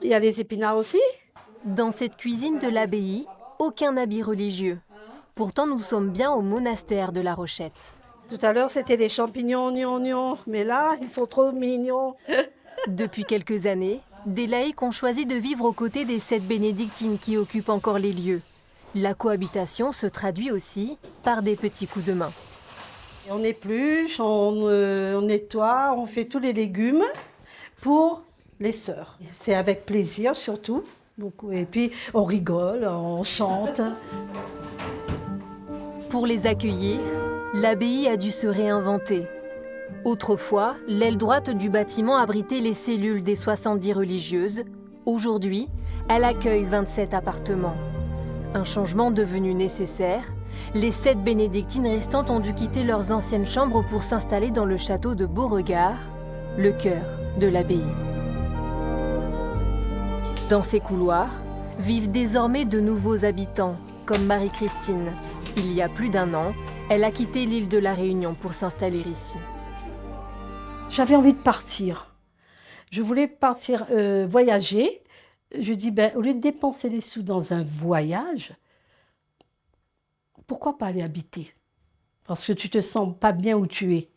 Il y a les épinards aussi. Dans cette cuisine de l'abbaye, aucun habit religieux. Pourtant, nous sommes bien au monastère de la Rochette. Tout à l'heure, c'était les champignons, oignons, mais là, ils sont trop mignons. Depuis quelques années, des laïcs ont choisi de vivre aux côtés des 7 bénédictines qui occupent encore les lieux. La cohabitation se traduit aussi par des petits coups de main. On épluche, on nettoie, on fait tous les légumes pour les sœurs. C'est avec plaisir surtout. Beaucoup. Et puis on rigole, on chante. Pour les accueillir, l'abbaye a dû se réinventer. Autrefois, l'aile droite du bâtiment abritait les cellules des 70 religieuses. Aujourd'hui, elle accueille 27 appartements. Un changement devenu nécessaire, les 7 bénédictines restantes ont dû quitter leurs anciennes chambres pour s'installer dans le château de Beauregard, le cœur de l'abbaye. Dans ces couloirs, vivent désormais de nouveaux habitants, comme Marie-Christine. Il y a plus d'1 an, elle a quitté l'île de la Réunion pour s'installer ici. J'avais envie de partir. Je voulais partir voyager. Je dis, au lieu de dépenser les sous dans un voyage, pourquoi pas aller habiter? Parce que tu te sens pas bien où tu es.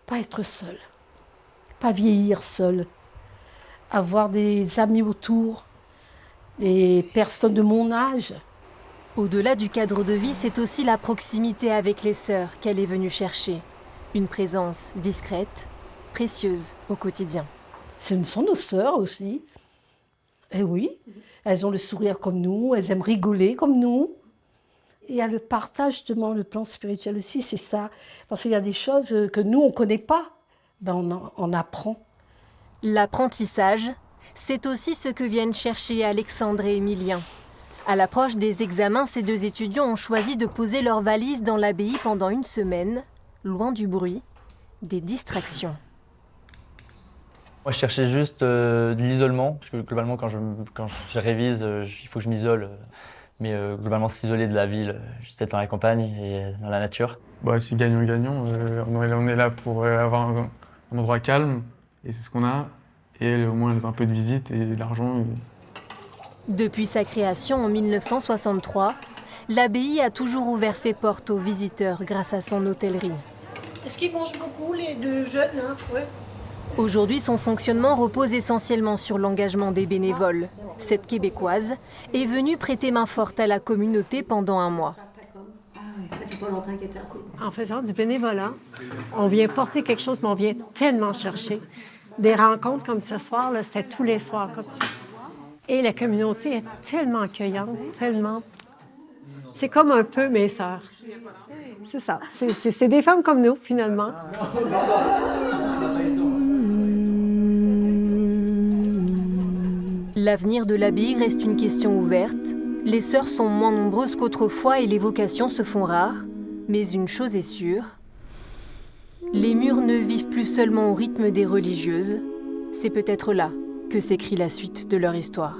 Pas être seul. Pas vieillir seul. Avoir des amis autour. Des personnes de mon âge. Au-delà du cadre de vie, c'est aussi la proximité avec les sœurs qu'elle est venue chercher. Une présence discrète, précieuse au quotidien. Ce sont nos sœurs aussi. Eh oui, elles ont le sourire comme nous, elles aiment rigoler comme nous. Il y a le partage, justement, le plan spirituel aussi, c'est ça. Parce qu'il y a des choses que nous, on ne connaît pas. On apprend. L'apprentissage, c'est aussi ce que viennent chercher Alexandre et Émilien. À l'approche des examens, ces 2 étudiants ont choisi de poser leurs valises dans l'abbaye pendant 1 semaine, loin du bruit, des distractions. Moi, je cherchais juste de l'isolement, parce que globalement, quand je révise, il faut que je m'isole. Mais globalement, s'isoler de la ville, juste être dans la campagne et dans la nature. C'est gagnant-gagnant. On est là pour avoir un endroit calme, et c'est ce qu'on a. Et elle, au moins, elle a un peu de visite et de l'argent. Depuis sa création en 1963, l'abbaye a toujours ouvert ses portes aux visiteurs grâce à son hôtellerie. Est-ce qu'ils mangent beaucoup, les 2 jeunes, hein? Ouais. Aujourd'hui, son fonctionnement repose essentiellement sur l'engagement des bénévoles. Cette Québécoise est venue prêter main forte à la communauté pendant 1 mois. Ça fait pas longtemps qu'elle était en couple. En faisant du bénévolat, on vient porter quelque chose, mais on vient tellement chercher. Des rencontres comme ce soir, là, c'était tous les soirs comme ça. Et la communauté est tellement accueillante, tellement... C'est comme un peu mes sœurs. C'est ça. C'est des femmes comme nous, finalement. L'avenir de l'abbaye reste une question ouverte. Les sœurs sont moins nombreuses qu'autrefois et les vocations se font rares. Mais une chose est sûre, les murs ne vivent plus seulement au rythme des religieuses. C'est peut-être là que s'écrit la suite de leur histoire.